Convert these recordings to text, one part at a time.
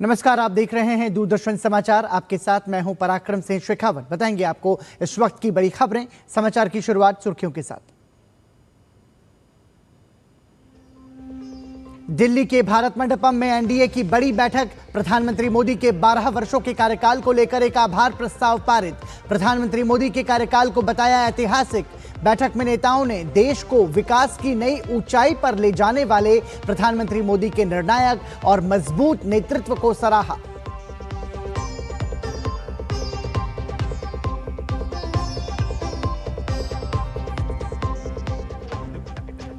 नमस्कार, आप देख रहे हैं दूरदर्शन समाचार। आपके साथ मैं हूं पराक्रम सिंह शेखावत। बताएंगे आपको इस वक्त की बड़ी खबरें। समाचार की शुरुआत सुर्खियों के साथ। दिल्ली के भारत मंडपम में एनडीए की बड़ी बैठक। प्रधानमंत्री मोदी के 12 वर्षों के कार्यकाल को लेकर एक आभार प्रस्ताव पारित। प्रधानमंत्री मोदी के कार्यकाल को बताया ऐतिहासिक। बैठक में नेताओं ने देश को विकास की नई ऊंचाई पर ले जाने वाले प्रधानमंत्री मोदी के निर्णायक और मजबूत नेतृत्व को सराहा।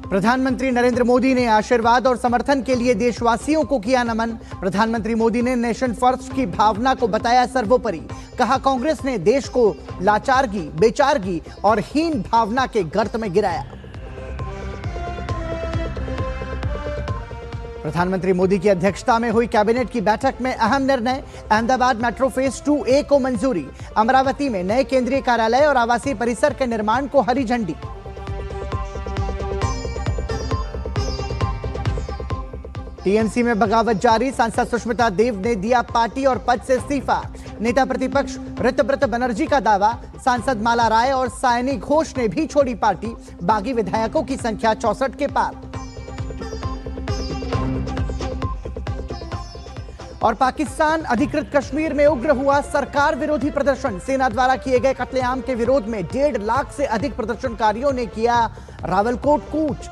प्रधानमंत्री नरेंद्र मोदी ने आशीर्वाद और समर्थन के लिए देशवासियों को किया नमन। प्रधानमंत्री मोदी ने नेशन फर्स्ट की भावना को बताया सर्वोपरि। कहा, कांग्रेस ने देश को लाचारगी, बेचारगी और हीन भावना के गर्त में गिराया। प्रधानमंत्री मोदी की अध्यक्षता में हुई कैबिनेट की बैठक में अहम निर्णय। अहमदाबाद मेट्रो फेज 2A को मंजूरी। अमरावती में नए केंद्रीय कार्यालय और आवासीय परिसर के निर्माण को हरी झंडी। टीएमसी में बगावत जारी। सांसद सुष्मिता देव ने दिया पार्टी और पद से इस्तीफा। नेता प्रतिपक्ष ऋतव्रत बनर्जी का दावा। सांसद माला राय और सायनी घोष ने भी छोड़ी पार्टी। बागी विधायकों की संख्या 64 के पार। और पाकिस्तान अधिकृत कश्मीर में उग्र हुआ सरकार विरोधी प्रदर्शन। सेना द्वारा किए गए कत्लेआम के विरोध में 1.5 लाख से अधिक प्रदर्शनकारियों ने किया रावलकोट कूच।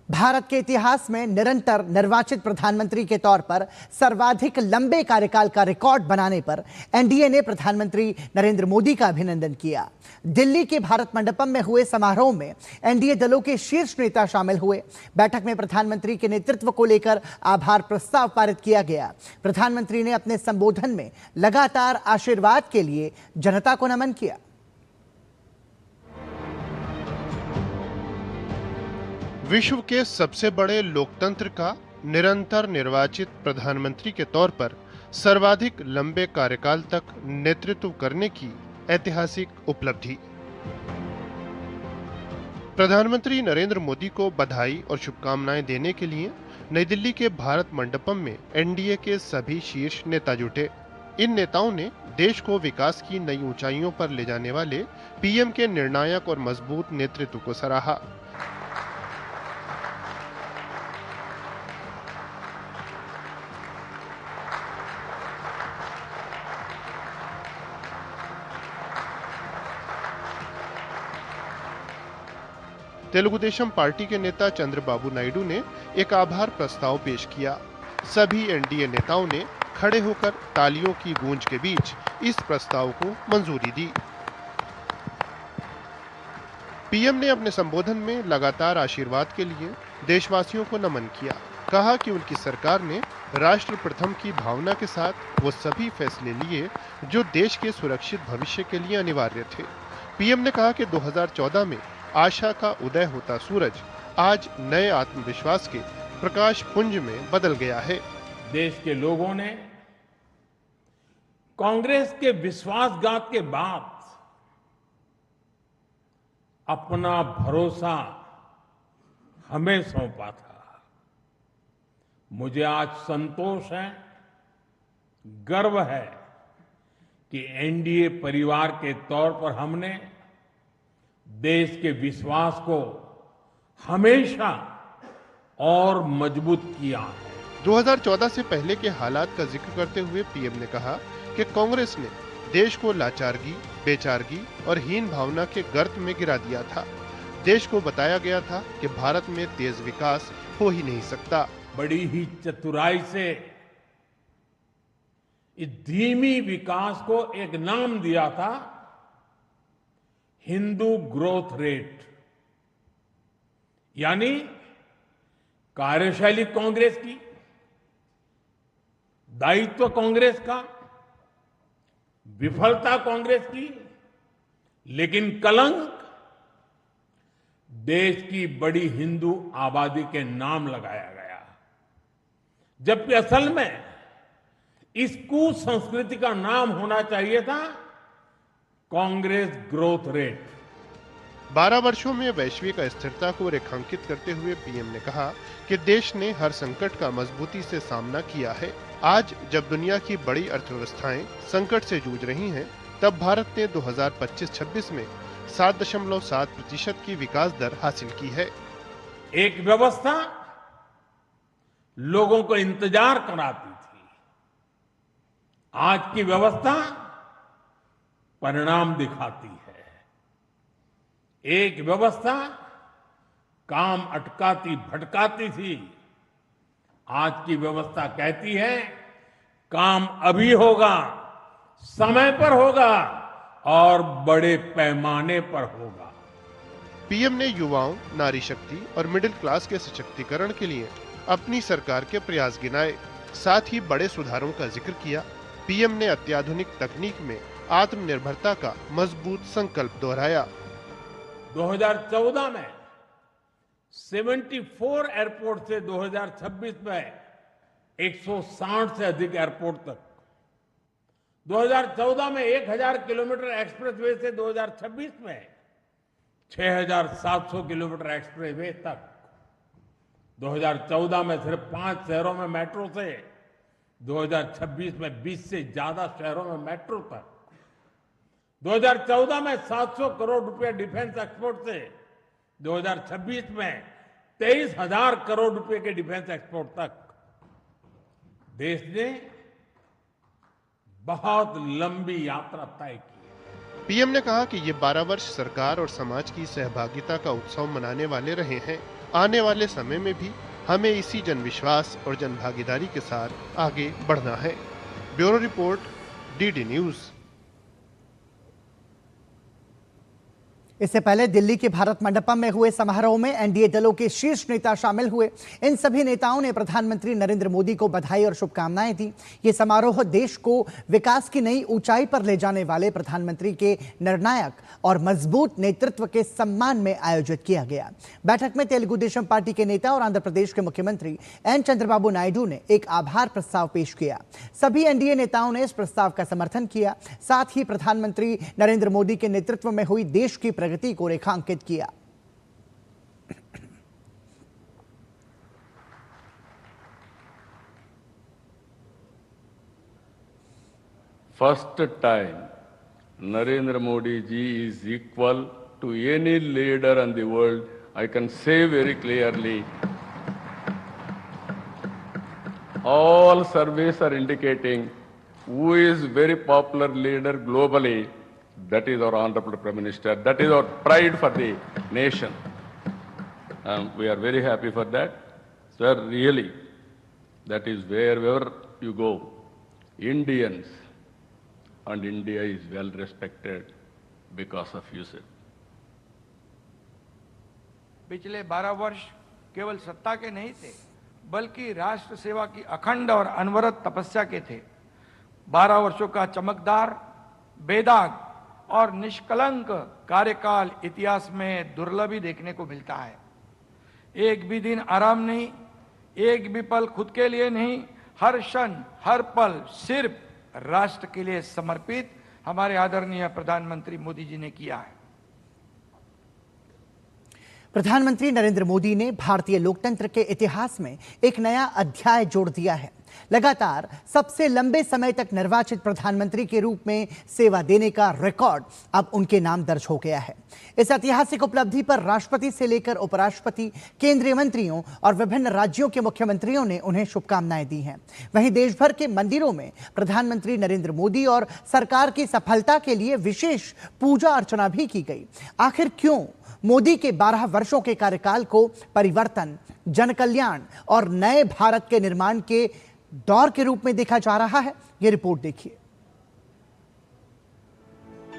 भारत के इतिहास में निरंतर निर्वाचित प्रधानमंत्री के तौर पर सर्वाधिक लंबे कार्यकाल का रिकॉर्ड बनाने पर एनडीए ने प्रधानमंत्री नरेंद्र मोदी का अभिनंदन किया। दिल्ली के भारत मंडपम में हुए समारोह में एनडीए दलों के शीर्ष नेता शामिल हुए। बैठक में प्रधानमंत्री के नेतृत्व को लेकर आभार प्रस्ताव पारित किया गया। प्रधानमंत्री ने अपने संबोधन में लगातार आशीर्वाद के लिए जनता को नमन किया। विश्व के सबसे बड़े लोकतंत्र का निरंतर निर्वाचित प्रधानमंत्री के तौर पर सर्वाधिक लंबे कार्यकाल तक नेतृत्व करने की ऐतिहासिक उपलब्धि। प्रधानमंत्री नरेंद्र मोदी को बधाई और शुभकामनाएं देने के लिए नई दिल्ली के भारत मंडपम में एनडीए के सभी शीर्ष नेता जुटे। इन नेताओं ने देश को विकास की नई ऊंचाइयों पर ले जाने वाले पीएम के निर्णायक और मजबूत नेतृत्व को सराहा। तेलुगु देशम पार्टी के नेता चंद्रबाबू नायडू ने एक आभार प्रस्ताव पेश किया। सभी एनडीए नेताओं ने खड़े होकर तालियों की गूंज के बीच इस प्रस्ताव को मंजूरी दी। पीएम ने अपने संबोधन में लगातार आशीर्वाद के लिए देशवासियों को नमन किया। कहा कि उनकी सरकार ने राष्ट्र प्रथम की भावना के साथ वो सभी फैसले लिए जो देश के सुरक्षित भविष्य के लिए अनिवार्य थे। पीएम ने कहा कि 2014 में आशा का उदय होता सूरज आज नए आत्मविश्वास के प्रकाश पुंज में बदल गया है। देश के लोगों ने कांग्रेस के विश्वासघात के बाद अपना भरोसा हमें सौंपा था। मुझे आज संतोष है, गर्व है कि एनडीए परिवार के तौर पर हमने देश के विश्वास को हमेशा और मजबूत किया है। 2014 से पहले के हालात का जिक्र करते हुए पीएम ने कहा कि कांग्रेस ने देश को लाचारगी, बेचारगी और हीन भावना के गर्त में गिरा दिया था। देश को बताया गया था कि भारत में तेज विकास हो ही नहीं सकता। बड़ी ही चतुराई से इस धीमी विकास को एक नाम दिया था, हिंदू ग्रोथ रेट। यानी कार्यशैली कांग्रेस की, दायित्व कांग्रेस का, विफलता कांग्रेस की, लेकिन कलंक देश की बड़ी हिंदू आबादी के नाम लगाया गया। जबकि असल में इस कुसंस्कृति का नाम होना चाहिए था कांग्रेस ग्रोथ रेट। 12 वर्षों में वैश्विक अस्थिरता को रेखांकित करते हुए पीएम ने कहा कि देश ने हर संकट का मजबूती से सामना किया है। आज जब दुनिया की बड़ी अर्थव्यवस्थाएं संकट से जूझ रही हैं, तब भारत ने 2025-26 में 7.7% की विकास दर हासिल की है। एक व्यवस्था लोगों को इंतजार कराती थी, आज की व्यवस्था परिणाम दिखाती है। एक व्यवस्था काम अटकाती भटकाती थी, आज की व्यवस्था कहती है काम अभी होगा, समय पर होगा और बड़े पैमाने पर होगा। पीएम ने युवाओं, नारी शक्ति और मिडिल क्लास के सशक्तिकरण के लिए अपनी सरकार के प्रयास गिनाए, साथ ही बड़े सुधारों का जिक्र किया। पीएम ने अत्याधुनिक तकनीक में आत्मनिर्भरता का मजबूत संकल्प दोहराया। 2014 में 74 एयरपोर्ट से 2026 में 160 से अधिक एयरपोर्ट तक, 2014 में 1000 किलोमीटर एक्सप्रेसवे से 2026 में 6700 किलोमीटर एक्सप्रेसवे तक, 2014 में सिर्फ 5 शहरों में मेट्रो से 2026 में 20 से ज्यादा शहरों में मेट्रो तक, 2014 में 700 करोड़ रुपए डिफेंस एक्सपोर्ट से 2026 में 23,000 करोड़ रुपए के डिफेंस एक्सपोर्ट तक। देश ने बहुत लंबी यात्रा तय की है। पीएम ने कहा कि ये 12 वर्ष सरकार और समाज की सहभागिता का उत्सव मनाने वाले रहे हैं। आने वाले समय में भी हमें इसी जनविश्वास और जनभागीदारी के साथ आगे बढ़ना है। Bureau report, DD news. इससे पहले दिल्ली के भारत मंडपम में हुए समारोह में एनडीए दलों के शीर्ष नेता शामिल हुए। इन सभी नेताओं ने प्रधानमंत्री नरेंद्र मोदी को बधाई और शुभकामनाएं दी। ये समारोह देश को विकास की नई ऊंचाई पर ले जाने वाले प्रधानमंत्री के निर्णायक और मजबूत नेतृत्व के सम्मान में आयोजित किया गया। बैठक में तेलुगु देशम पार्टी के नेता और आंध्र प्रदेश के मुख्यमंत्री एन चंद्रबाबू नायडू ने एक आभार प्रस्ताव पेश किया। सभी एनडीए नेताओं ने इस प्रस्ताव का समर्थन किया। साथ ही प्रधानमंत्री नरेंद्र मोदी के नेतृत्व में हुई देश की प्रगति को रेखांकित किया। First time Narendra Modi ji is equal to any leader in the world. I can say very clearly, all surveys are indicating who is very popular leader globally. That is our Honorable Prime Minister. That is our pride for the nation. We are very happy for that. Sir, really, that is wherever you go, Indians and India is well respected because of you, sir. पिछले 12 वर्ष केवल सत्ता के नहीं थे, बल्कि राष्ट्र सेवा की अखंड और अनवरत तपस्या के थे। 12 वर्षों का चमकदार, बेदाग और निष्कलंक कार्यकाल इतिहास में दुर्लभ ही देखने को मिलता है। एक भी दिन आराम नहीं, एक भी पल खुद के लिए नहीं, हर क्षण हर पल सिर्फ राष्ट्र के लिए समर्पित हमारे आदरणीय प्रधानमंत्री मोदी जी ने किया है। प्रधानमंत्री नरेंद्र मोदी ने भारतीय लोकतंत्र के इतिहास में एक नया अध्याय जोड़ दिया है। लगातार सबसे लंबे समय तक निर्वाचित प्रधानमंत्री के रूप में सेवा देने का रिकॉर्ड अब उनके नाम दर्ज हो गया है। इस ऐतिहासिक उपलब्धि पर राष्ट्रपति से लेकर उपराष्ट्रपति, केंद्रीय मंत्रियों और विभिन्न राज्यों के मुख्यमंत्रियों ने उन्हें शुभकामनाएं दी हैं। वहीं देश भर के मंदिरों में प्रधानमंत्री नरेंद्र मोदी और सरकार की सफलता के लिए विशेष पूजा अर्चना भी की गई। आखिर क्यों मोदी के 12 वर्षों के कार्यकाल को परिवर्तन, जनकल्याण और नए भारत के निर्माण के दौर के रूप में देखा जा रहा है? ये रिपोर्ट देखिए।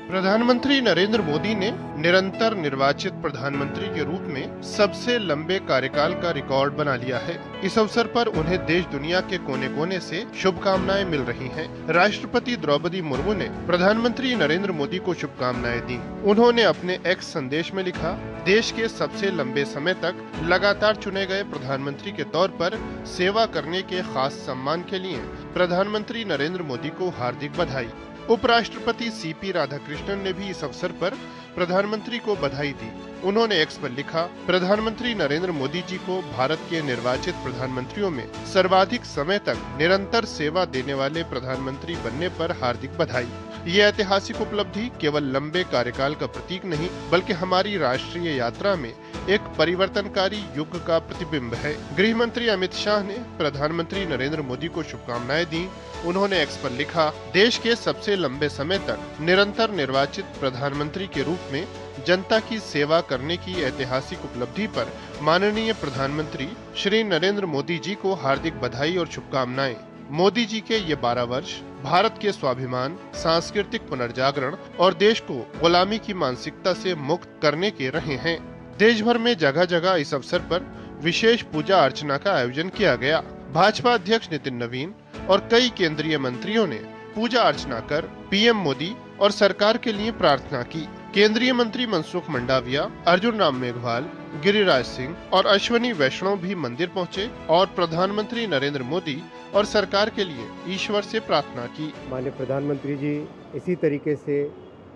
प्रधानमंत्री नरेंद्र मोदी ने निरंतर निर्वाचित प्रधानमंत्री के रूप में सबसे लंबे कार्यकाल का रिकॉर्ड बना लिया है। इस अवसर पर उन्हें देश दुनिया के कोने कोने से शुभकामनाएं मिल रही हैं। राष्ट्रपति द्रौपदी मुर्मू ने प्रधानमंत्री नरेंद्र मोदी को शुभकामनाएं दी। उन्होंने अपने एक्स संदेश में लिखा, देश के सबसे लंबे समय तक लगातार चुने गए प्रधानमंत्री के तौर पर सेवा करने के खास सम्मान के लिए प्रधानमंत्री नरेंद्र मोदी को हार्दिक बधाई। उपराष्ट्रपति सीपी राधाकृष्णन ने भी इस अवसर पर प्रधानमंत्री को बधाई दी। उन्होंने एक्स पर लिखा, प्रधानमंत्री नरेंद्र मोदी जी को भारत के निर्वाचित प्रधानमंत्रियों में सर्वाधिक समय तक निरंतर सेवा देने वाले प्रधानमंत्री बनने पर हार्दिक बधाई। ये ऐतिहासिक उपलब्धि केवल लंबे कार्यकाल का प्रतीक नहीं, बल्कि हमारी राष्ट्रीय यात्रा में एक परिवर्तनकारी युग का प्रतिबिंब है। गृह मंत्री अमित शाह ने प्रधानमंत्री नरेंद्र मोदी को शुभकामनाएं दी। उन्होंने एक्स पर लिखा, देश के सबसे लंबे समय तक निरंतर निर्वाचित प्रधानमंत्री के रूप में जनता की सेवा करने की ऐतिहासिक उपलब्धि पर माननीय प्रधानमंत्री श्री नरेंद्र मोदी जी को हार्दिक बधाई और शुभकामनाएं। मोदी जी के ये 12 वर्ष भारत के स्वाभिमान, सांस्कृतिक पुनर्जागरण और देश को गुलामी की मानसिकता से मुक्त करने के रहे हैं। देश भर में जगह जगह इस अवसर पर विशेष पूजा अर्चना का आयोजन किया गया। भाजपा अध्यक्ष नितिन नवीन और कई केंद्रीय मंत्रियों ने पूजा अर्चना कर पीएम मोदी और सरकार के लिए प्रार्थना की। केंद्रीय मंत्री मनसुख मंडाविया, अर्जुन राम मेघवाल, गिरिराज सिंह और अश्वनी वैष्णव भी मंदिर पहुंचे और प्रधानमंत्री नरेंद्र मोदी और सरकार के लिए ईश्वर से प्रार्थना की। माननीय प्रधानमंत्री जी इसी तरीके से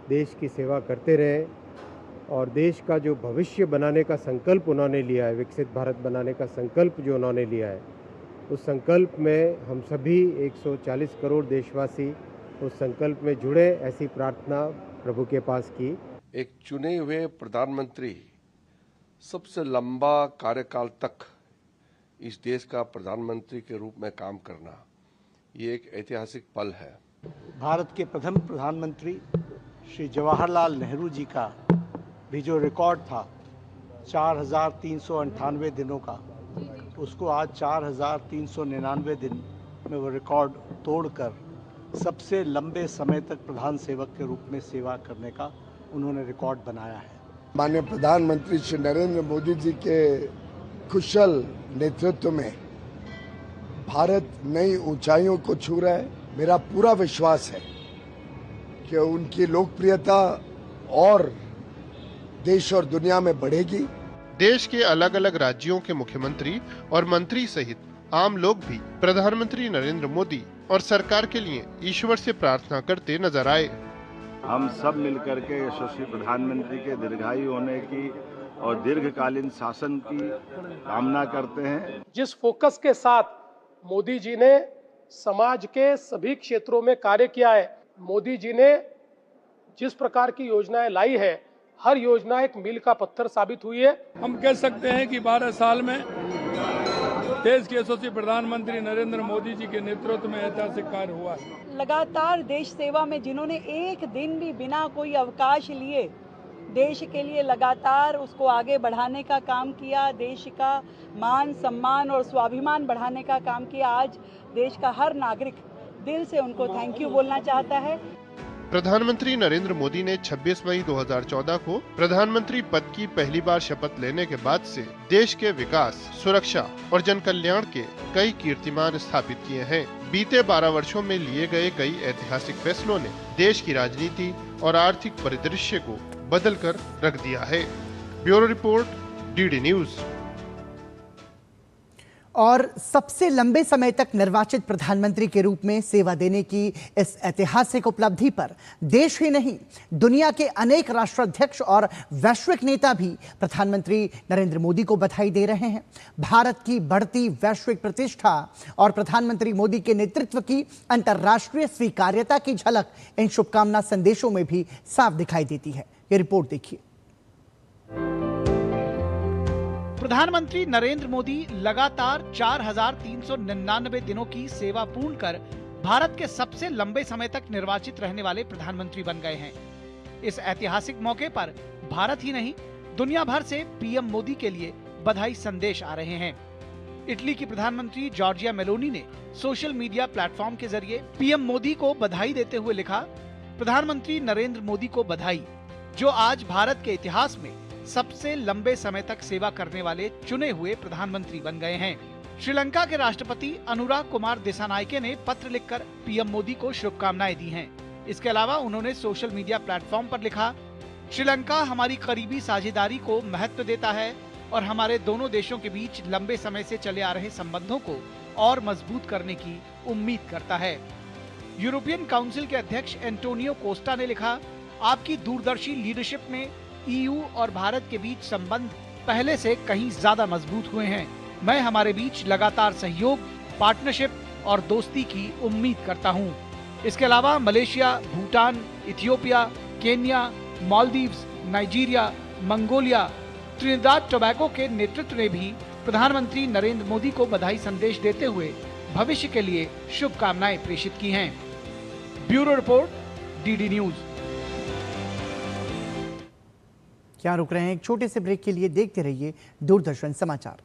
देश की सेवा करते रहे और देश का जो भविष्य बनाने का संकल्प उन्होंने लिया है, विकसित भारत बनाने का संकल्प जो उन्होंने लिया है, उस संकल्प में हम सभी 140 करोड़ देशवासी उस संकल्प में जुड़े, ऐसी प्रार्थना प्रभु के पास की। एक चुने हुए प्रधानमंत्री सबसे लंबा कार्यकाल तक इस देश का प्रधानमंत्री के रूप में काम करना, ये एक ऐतिहासिक पल है। भारत के प्रथम प्रधानमंत्री श्री जवाहरलाल नेहरू जी का भी जो रिकॉर्ड था 4,398 दिनों का, उसको आज 4,399 दिन में वो रिकॉर्ड तोड़कर सबसे लंबे समय तक प्रधान सेवक के रूप में सेवा करने का उन्होंने रिकॉर्ड बनाया है। माननीय प्रधानमंत्री श्री नरेंद्र मोदी जी के कुशल नेतृत्व में भारत नई ऊंचाइयों को छू रहा है। मेरा पूरा विश्वास है कि उनकी लोकप्रियता और देश और दुनिया में बढ़ेगी। देश के अलग अलग राज्यों के मुख्यमंत्री और मंत्री सहित आम लोग भी प्रधानमंत्री नरेंद्र मोदी और सरकार के लिए ईश्वर से प्रार्थना करते नजर आए। हम सब मिलकर के यशस्वी प्रधानमंत्री के दीर्घायु होने की और दीर्घकालीन शासन की कामना करते हैं। जिस फोकस के साथ मोदी जी ने समाज के सभी क्षेत्रों में कार्य किया है, मोदी जी ने जिस प्रकार की योजनाएं लाई है, हर योजना एक मील का पत्थर साबित हुई है। हम कह सकते हैं कि 12 साल में देश के यशस्वी प्रधानमंत्री नरेंद्र मोदी जी के नेतृत्व में ऐतिहासिक कार्य हुआ है। लगातार देश सेवा में जिन्होंने एक दिन भी बिना कोई अवकाश लिए देश के लिए लगातार उसको आगे बढ़ाने का काम किया, देश का मान सम्मान और स्वाभिमान बढ़ाने का काम किया, आज देश का हर नागरिक दिल से उनको थैंक यू बोलना चाहता है। प्रधानमंत्री नरेंद्र मोदी ने 26 मई 2014 को प्रधानमंत्री पद की पहली बार शपथ लेने के बाद से देश के विकास, सुरक्षा और जन कल्याण के कई कीर्तिमान स्थापित किए हैं। बीते 12 वर्षों में लिए गए कई ऐतिहासिक फैसलों ने देश की राजनीति और आर्थिक परिदृश्य को बदल कर रख दिया है। Bureau report, DD news. और सबसे लंबे समय तक निर्वाचित प्रधानमंत्री के रूप में सेवा देने की इस ऐतिहासिक उपलब्धि पर देश ही नहीं, दुनिया के अनेक राष्ट्राध्यक्ष और वैश्विक नेता भी प्रधानमंत्री नरेंद्र मोदी को बधाई दे रहे हैं। भारत की बढ़ती वैश्विक प्रतिष्ठा और प्रधानमंत्री मोदी के नेतृत्व की अंतर्राष्ट्रीय स्वीकार्यता की झलक इन शुभकामना संदेशों में भी साफ दिखाई देती है। ये रिपोर्ट देखिए। प्रधानमंत्री नरेंद्र मोदी लगातार 4,399 दिनों की सेवा पूर्ण कर भारत के सबसे लंबे समय तक निर्वाचित रहने वाले प्रधानमंत्री बन गए हैं। इस ऐतिहासिक मौके पर भारत ही नहीं, दुनिया भर से पीएम मोदी के लिए बधाई संदेश आ रहे हैं। इटली की प्रधानमंत्री जॉर्जिया मेलोनी ने सोशल मीडिया प्लेटफॉर्म के जरिए पीएम मोदी को बधाई देते हुए लिखा, प्रधानमंत्री नरेंद्र मोदी को बधाई, जो आज भारत के इतिहास में सबसे लंबे समय तक सेवा करने वाले चुने हुए प्रधानमंत्री बन गए हैं। श्रीलंका के राष्ट्रपति अनुराग कुमार दिसानायके ने पत्र लिखकर पीएम मोदी को शुभकामनाएं दी हैं। इसके अलावा उन्होंने सोशल मीडिया प्लेटफॉर्म पर लिखा, श्रीलंका हमारी करीबी साझेदारी को महत्व देता है और हमारे दोनों देशों के बीच लंबे समय से चले आ रहे संबंधों को और मजबूत करने की उम्मीद करता है। यूरोपियन काउंसिल के अध्यक्ष एंटोनियो कोस्टा ने लिखा, आपकी दूरदर्शी लीडरशिप में EU और भारत के बीच संबंध पहले से कहीं ज्यादा मजबूत हुए हैं। मैं हमारे बीच लगातार सहयोग, पार्टनरशिप और दोस्ती की उम्मीद करता हूं। इसके अलावा Malaysia, Bhutan, Ethiopia, Kenya, Maldives, Nigeria, Mongolia, Trinidad Tobago के नेतृत्व ने भी प्रधानमंत्री नरेंद्र मोदी को बधाई संदेश देते हुए भविष्य के लिए शुभकामनाएं प्रेषित की हैं। Bureau report, DD news. क्या रुक रहे हैं एक छोटे से ब्रेक के लिए, देखते रहिए दूरदर्शन समाचार।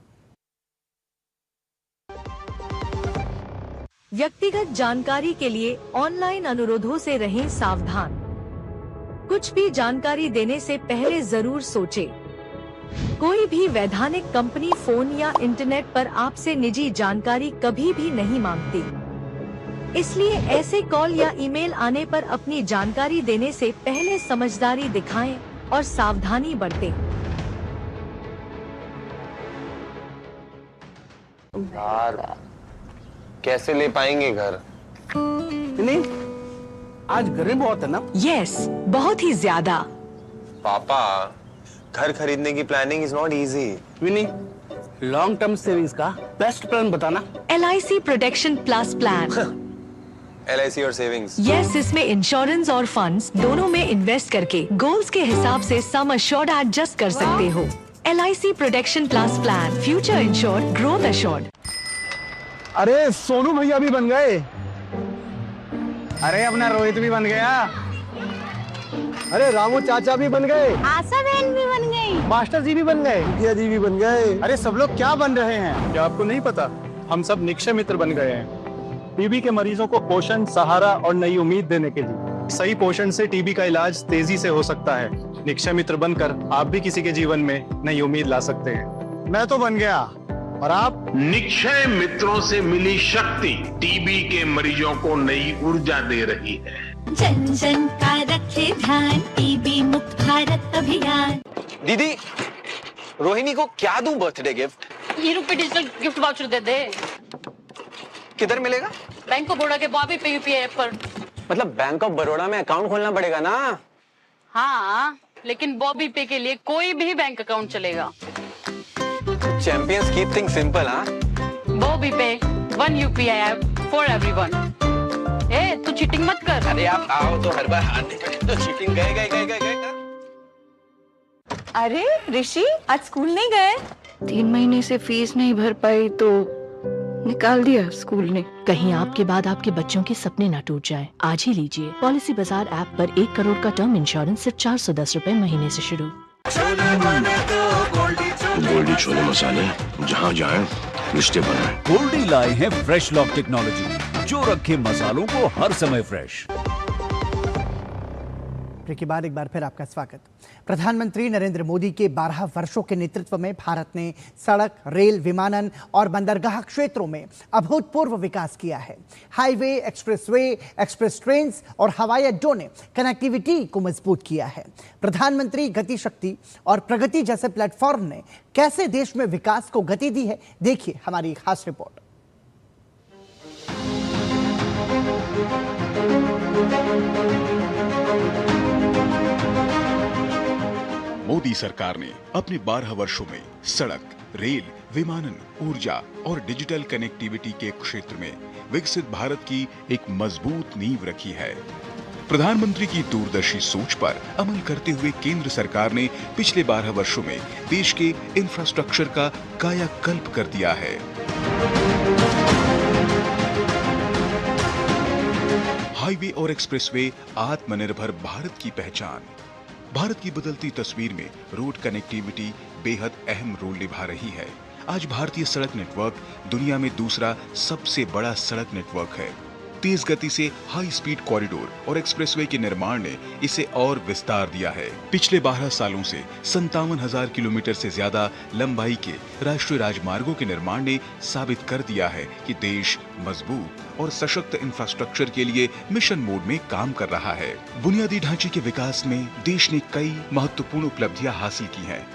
व्यक्तिगत जानकारी के लिए ऑनलाइन अनुरोधों से रहें सावधान। कुछ भी जानकारी देने से पहले जरूर सोचें। कोई भी वैधानिक कंपनी फोन या इंटरनेट पर आपसे निजी जानकारी कभी भी नहीं मांगती। इसलिए ऐसे कॉल या ईमेल आने पर अपनी जानकारी देने से पहले समझदारी दिखाएं और सावधानी बरतें। यार कैसे ले पाएंगे घर? नहीं, आज गर्मी बहुत है ना? यस, बहुत ही ज्यादा। पापा, घर खरीदने की planning is not easy. Vini, long term savings का बेस्ट प्लान बताना। LIC protection plus plan. LIC और सेविंग्स? यस, इसमें इंश्योरेंस और फंड्स दोनों में इन्वेस्ट करके गोल्स के हिसाब से सम अश्योर्ड एडजस्ट कर सकते हो। LIC protection plus plan, future insured, growth assured. अरे सोनू भैया भी बन गए। अरे अपना रोहित भी बन गया। अरे रामू चाचा भी बन गए। आशा बहन भी बन गई। मास्टर जी भी बन गए। मुखिया जी भी बन गए। अरे सब लोग क्या बन रहे हैं? क्या आपको नहीं पता? हम सब निक्षय मित्र बन गए हैं। टीबी के मरीजों को पोषण, सहारा और नई उम्मीद देने के लिए। सही पोषण से टीबी का इलाज तेजी से हो सकता है। निक्षय मित्र बनकर आप भी किसी के जीवन में नई उम्मीद ला सकते हैं। मैं तो बन गया, और आप? निक्षय मित्रों से मिली शक्ति टीबी के मरीजों को नई ऊर्जा दे रही है। जन जन का रखे ध्यान, टीबी मुक्त भारत अभियान। दीदी, रोहिणी को क्या दूं बर्थडे गिफ्ट? ये रुपए डिजिटल गिफ्ट वाउचर दे दे। किधर मिलेगा? बैंक ऑफ बड़ौदा के बॉबी पे UPI ऐप पर। मतलब बैंक ऑफ बड़ौदा में अकाउंट खोलना पड़ेगा ना? हाँ, लेकिन बॉबी पे के लिए कोई भी बैंक अकाउंट चलेगा। चैंपियंस कीप थिंग्स सिंपल, हाँ? Bobby pay, one UPI app for everyone. ए, तू चीटिंग मत कर। अरे आप आओ तो हर बार हारने पड़े तो चीटिंग गए। अरे ऋषि, आज स्कूल नहीं गए? 3 महीने से फीस नहीं भर पाई तो निकाल दिया स्कूल ने। कहीं आपके बाद आपके बच्चों के सपने न टूट जाए। आज ही लीजिए पॉलिसी बाजार ऐप पर 1 करोड़ का टर्म इंश्योरेंस सिर्फ 410 रुपए महीने से शुरू। गोल्डी छोले मसाले, जहाँ जाए रिश्ते बनाए। गोल्डी लाए हैं फ्रेश लॉक टेक्नोलॉजी, जो रखे मसालों को हर समय फ्रेश। ब्रेक के बाद एक बार फिर आपका स्वागत। प्रधानमंत्री नरेंद्र मोदी के 12 वर्षों के नेतृत्व में भारत ने सड़क, रेल, विमानन और बंदरगाह क्षेत्रों में अभूतपूर्व विकास किया है। हाईवे, एक्सप्रेसवे, एक्सप्रेस ट्रेन्स और हवाई अड्डों ने कनेक्टिविटी को मजबूत किया है। प्रधानमंत्री गति शक्ति और प्रगति जैसे प्लेटफॉर्म ने कैसे देश में विकास को गति दी है, देखिए हमारी खास रिपोर्ट। मोदी सरकार ने अपने 12 वर्षों में सड़क, रेल, विमानन, ऊर्जा और डिजिटल कनेक्टिविटी के क्षेत्र में विकसित भारत की एक मजबूत नींव रखी है। प्रधानमंत्री की दूरदर्शी सोच पर अमल करते हुए केंद्र सरकार ने पिछले 12 वर्षों में देश के इंफ्रास्ट्रक्चर का कायाकल्प कर दिया है। हाईवे और एक्सप्रेसवे आत्मनिर्भर भारत की पहचान। भारत की बदलती तस्वीर में रोड कनेक्टिविटी बेहद अहम रोल निभा रही है। आज भारतीय सड़क नेटवर्क दुनिया में दूसरा सबसे बड़ा सड़क नेटवर्क है। तेज गति से हाई स्पीड कॉरिडोर और एक्सप्रेसवे के निर्माण ने इसे और विस्तार दिया है। पिछले 12 सालों से 57,000 किलोमीटर से ज्यादा लंबाई के राष्ट्रीय राजमार्गों के निर्माण ने साबित कर दिया है कि देश मजबूत और सशक्त इंफ्रास्ट्रक्चर के लिए मिशन मोड में काम कर रहा है। बुनियादी ढांचे के विकास में देश ने कई महत्वपूर्ण उपलब्धियां हासिल की हैं।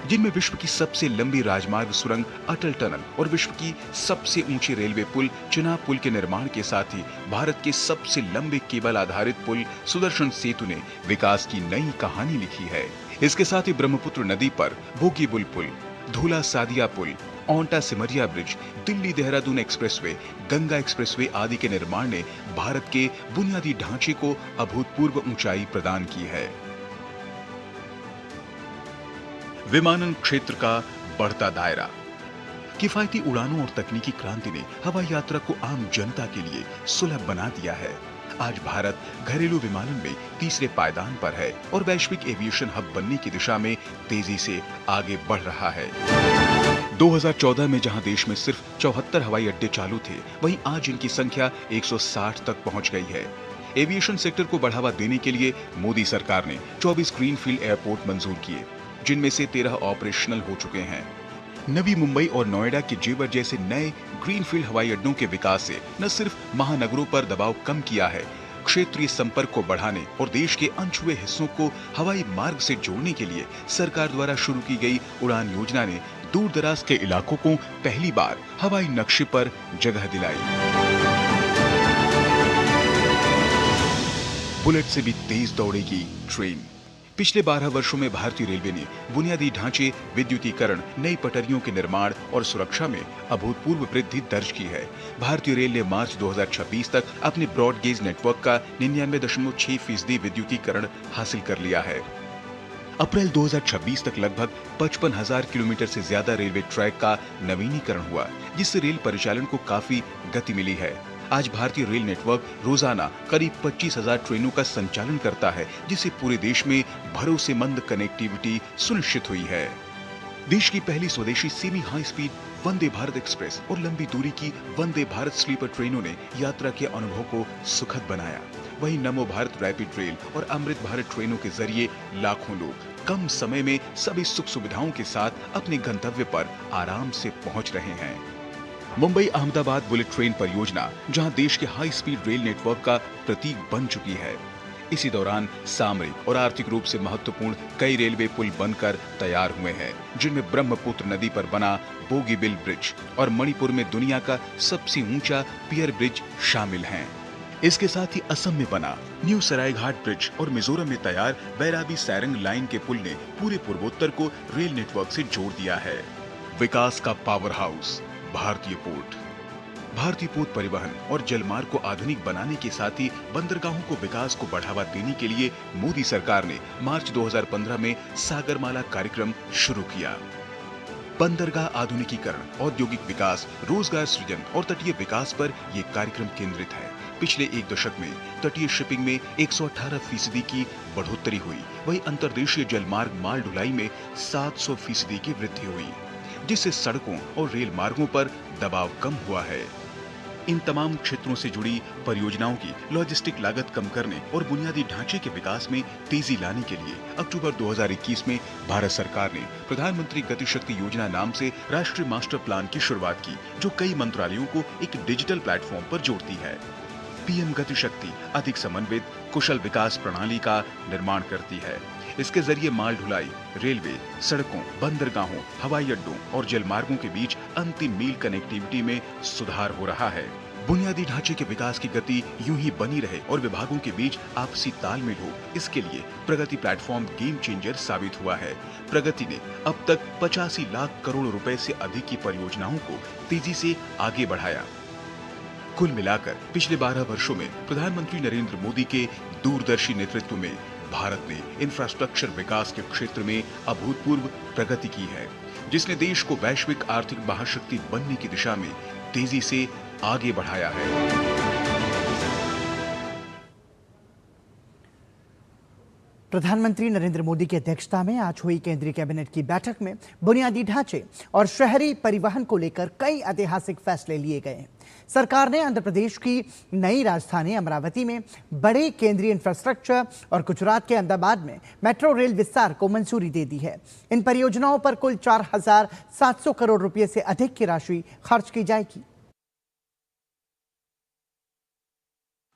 जिनमें विश्व की सबसे लंबी राजमार्ग सुरंग अटल टनल और विश्व की सबसे ऊंची रेलवे पुल चिनाब पुल के निर्माण के साथ ही भारत के सबसे लंबे केबल आधारित पुल सुदर्शन सेतु ने विकास की नई कहानी लिखी है। इसके साथ ही ब्रह्मपुत्र नदी पर बोगीबिल पुल, धूला सादिया पुल, Aunta Simaria bridge, Delhi Dehradun expressway, Ganga expressway आदि के निर्माण ने भारत के बुनियादी ढांचे को अभूतपूर्व ऊंचाई प्रदान की है। विमानन क्षेत्र का बढ़ता दायरा। किफायती उड़ानों और तकनीकी क्रांति ने हवाई यात्रा को आम जनता के लिए सुलभ बना दिया है। आज भारत घरेलू विमानन में तीसरे पायदान पर है और वैश्विक एविएशन हब बनने की दिशा में तेजी से आगे बढ़ रहा है। 2014 में जहां देश में सिर्फ 74 हवाई अड्डे चालू थे, वहीं आज इनकी संख्या 160 तक पहुंच गई है। एविएशन सेक्टर को बढ़ावा देने के लिए मोदी सरकार ने 24 ग्रीनफील्ड एयरपोर्ट मंजूर किए, जिनमें से 13 ऑपरेशनल हो चुके हैं। नवी मुंबई और नोएडा के जेवर जैसे नए ग्रीनफील्ड हवाई अड्डों के विकास से न सिर्फ महानगरों पर दबाव कम किया है, क्षेत्रीय संपर्क को बढ़ाने और देश के अनछुए हिस्सों को हवाई मार्ग से जोड़ने के लिए सरकार द्वारा शुरू की गई उड़ान योजना ने दूर दराज के इलाकों को पहली बार हवाई नक्शे पर जगह दिलाई। बुलेट से भी तेज दौड़ेगी ट्रेन। पिछले 12 वर्षों में भारतीय रेलवे ने बुनियादी ढांचे, विद्युतीकरण, नई पटरियों के निर्माण और सुरक्षा में अभूतपूर्व वृद्धि दर्ज की है। भारतीय रेल ने मार्च 2026 तक अपने ब्रॉड गेज नेटवर्क का 99.6% विद्युतीकरण हासिल कर लिया है। अप्रैल 2026 तक लगभग 55,000 किलोमीटर से ज्यादा रेलवे ट्रैक का नवीनीकरण हुआ, जिससे रेल परिचालन को काफी गति मिली है। आज भारतीय रेल नेटवर्क रोजाना करीब 25,000 ट्रेनों का संचालन करता है, जिससे पूरे देश में भरोसेमंद कनेक्टिविटी सुनिश्चित हुई है। देश की पहली स्वदेशी semi high speed Vande Bharat express और लंबी दूरी की वंदे भारत स्लीपर ट्रेनों ने यात्रा के अनुभव को सुखद बनाया। वहीं नमो भारत रैपिड रेल और अमृत भारत ट्रेनों के जरिए लाखों लोग कम समय में सभी सुख सुविधाओं के साथ अपने गंतव्य पर आराम से पहुंच रहे हैं। मुंबई अहमदाबाद बुलेट ट्रेन परियोजना जहां देश के हाई स्पीड रेल नेटवर्क का प्रतीक बन चुकी है। इसी दौरान सामरिक और आर्थिक रूप से महत्वपूर्ण कई रेलवे पुल बनकर तैयार हुए हैं, जिनमें ब्रह्मपुत्र नदी पर बना बोगीबिल ब्रिज और मणिपुर में दुनिया का सबसे ऊंचा पियर ब्रिज शामिल हैं। इसके साथ ही असम में बना न्यू सरायघाट ब्रिज और मिजोरम में तैयार बैराबी सैरंग लाइन के पुल ने पूरे पूर्वोत्तर को रेल नेटवर्क से जोड़ दिया है। विकास का पावर हाउस भारतीय पोर्ट। भारतीय पोत परिवहन और जलमार्ग को आधुनिक बनाने के साथ ही बंदरगाहों को विकास को बढ़ावा देने के लिए मोदी सरकार ने मार्च 2015 में सागरमाला कार्यक्रम शुरू किया। बंदरगाह आधुनिकीकरण, औद्योगिक विकास, रोजगार सृजन और तटीय विकास पर यह कार्यक्रम केंद्रित है। पिछले एक दशक में तटीय शिपिंग में 118% की बढ़ोतरी हुई, वहीं अंतर्देशीय जलमार्ग माल ढुलाई में 700% की वृद्धि हुई, जिससे सड़कों और रेल मार्गों पर दबाव कम हुआ है। इन तमाम क्षेत्रों से जुड़ी परियोजनाओं की लॉजिस्टिक लागत कम करने और बुनियादी ढांचे के विकास में तेजी लाने के लिए अक्टूबर 2021 में भारत सरकार ने प्रधानमंत्री गति शक्ति योजना नाम से राष्ट्रीय मास्टर प्लान की शुरुआत की, जो कई मंत्रालयों को एक डिजिटल प्लेटफॉर्म पर जोड़ती है। पीएम गति शक्ति अधिक समन्वित कुशल विकास प्रणाली का निर्माण करती है। इसके जरिए माल ढुलाई, रेलवे, सड़कों, बंदरगाहों, हवाई अड्डों और जलमार्गों के बीच अंतिम मील कनेक्टिविटी में सुधार हो रहा है। बुनियादी ढांचे के विकास की गति यूं ही बनी रहे और विभागों के बीच आपसी तालमेल हो, इसके लिए प्रगति प्लेटफॉर्म गेम चेंजर साबित हुआ है। प्रगति ने अब तक 85 लाख करोड़ रुपए से अधिक की परियोजनाओं को तेजी से आगे बढ़ाया। कुल मिलाकर पिछले 12 वर्षों में प्रधानमंत्री नरेंद्र मोदी के दूरदर्शी नेतृत्व में भारत ने इंफ्रास्ट्रक्चर विकास के क्षेत्र में अभूतपूर्व प्रगति की है, जिसने देश को वैश्विक आर्थिक महाशक्ति बनने की दिशा में तेजी से आगे बढ़ाया है। प्रधानमंत्री नरेंद्र मोदी की अध्यक्षता में आज हुई केंद्रीय कैबिनेट की बैठक में बुनियादी ढांचे और शहरी परिवहन को लेकर कई ऐतिहासिक फैसले लिए गए। सरकार ने आंध्र प्रदेश की नई राजधानी अमरावती में बड़े केंद्रीय इंफ्रास्ट्रक्चर और गुजरात के अहमदाबाद में मेट्रो रेल विस्तार को मंजूरी दे दी है। इन परियोजनाओं पर कुल 4,700 करोड़ रुपए से अधिक की राशि खर्च की जाएगी।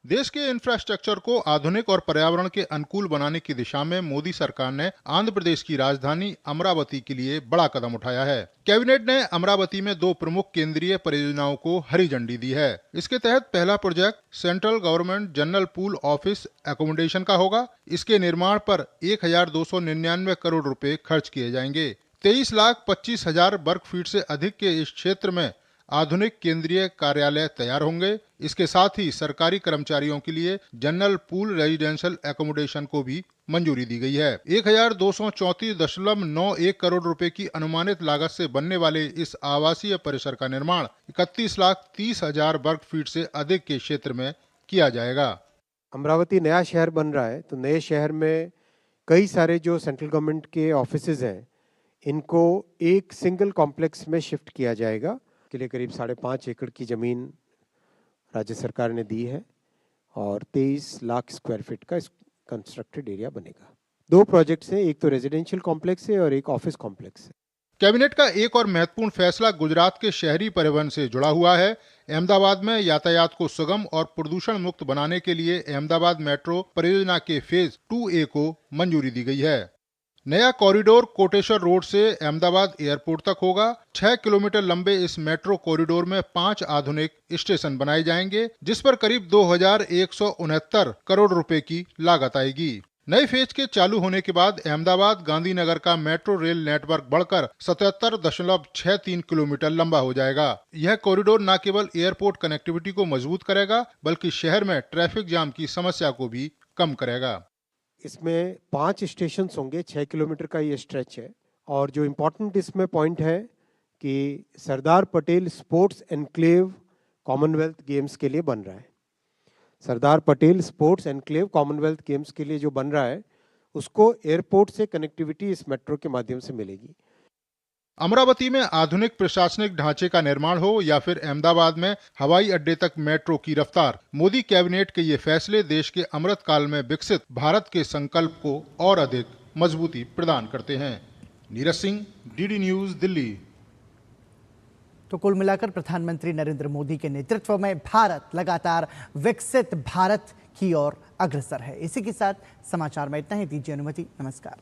देश के इंफ्रास्ट्रक्चर को आधुनिक और पर्यावरण के अनुकूल बनाने की दिशा में मोदी सरकार ने आंध्र प्रदेश की राजधानी अमरावती के लिए बड़ा कदम उठाया है। कैबिनेट ने अमरावती में 2 प्रमुख केंद्रीय परियोजनाओं को हरी झंडी दी है। इसके तहत पहला project central government general pool office accommodation का होगा। इसके निर्माण पर 1299 करोड़ रुपए खर्च किए जाएंगे। 23,25,000 वर्ग फीट से अधिक के इस क्षेत्र में आधुनिक केंद्रीय कार्यालय तैयार होंगे। इसके साथ ही सरकारी कर्मचारियों के लिए जनरल पूल रेजिडेंशियल एकोमोडेशन को भी मंजूरी दी गई है। 1234.91 करोड़ रुपए की अनुमानित लागत से बनने वाले इस आवासीय परिसर का निर्माण 31,30,000 वर्ग फीट से अधिक के क्षेत्र में किया जाएगा। अमरावती नया शहर बन रहा है, तो नए शहर में कई सारे जो सेंट्रल गवर्नमेंट के ऑफिसेज हैं, इनको एक सिंगल कॉम्प्लेक्स में शिफ्ट किया जाएगा। के लिए करीब 5.5 एकड़ की जमीन राज्य सरकार ने दी है और 23 लाख स्क्वायर फीट का कंस्ट्रक्टेड एरिया बनेगा। 2 प्रोजेक्ट्स हैं, एक तो रेजिडेंशियल कॉम्प्लेक्स है और एक ऑफिस कॉम्प्लेक्स है। कैबिनेट का एक और महत्वपूर्ण फैसला गुजरात के शहरी परिवहन से जुड़ा हुआ है। अहमदाबाद में यातायात को सुगम और प्रदूषण मुक्त बनाने के लिए अहमदाबाद मेट्रो परियोजना के फेज 2A को मंजूरी दी गई है। नया कॉरिडोर कोटेश्वर रोड से अहमदाबाद एयरपोर्ट तक होगा। 6 किलोमीटर लंबे इस मेट्रो कॉरिडोर में 5 आधुनिक स्टेशन बनाए जाएंगे, जिस पर करीब 2,169 करोड़ रुपए की लागत आएगी। नए फेज के चालू होने के बाद अहमदाबाद गांधीनगर का मेट्रो रेल नेटवर्क बढ़कर 77.63 किलोमीटर लंबा हो जाएगा। यह कॉरिडोर न केवल एयरपोर्ट कनेक्टिविटी को मजबूत करेगा, बल्कि शहर में ट्रैफिक जाम की समस्या को भी कम करेगा। इसमें 5 स्टेशन होंगे, 6 किलोमीटर का ये स्ट्रेच है। और जो इम्पोर्टेंट इसमें पॉइंट है कि Sardar Patel sports enclave Commonwealth Games के लिए बन रहा है। Sardar Patel sports enclave Commonwealth Games के लिए जो बन रहा है, उसको एयरपोर्ट से कनेक्टिविटी इस मेट्रो के माध्यम से मिलेगी। अमरावती में आधुनिक प्रशासनिक ढांचे का निर्माण हो या फिर अहमदाबाद में हवाई अड्डे तक मेट्रो की रफ्तार, मोदी कैबिनेट के ये फैसले देश के अमृत काल में विकसित भारत के संकल्प को और अधिक मजबूती प्रदान करते हैं। Neeraj Singh, DD news, Delhi. तो कुल मिलाकर प्रधानमंत्री नरेंद्र मोदी के नेतृत्व में भारत लगातार विकसित भारत की ओर अग्रसर है। इसी के साथ समाचार में इतना ही। दीजिए अनुमति। नमस्कार।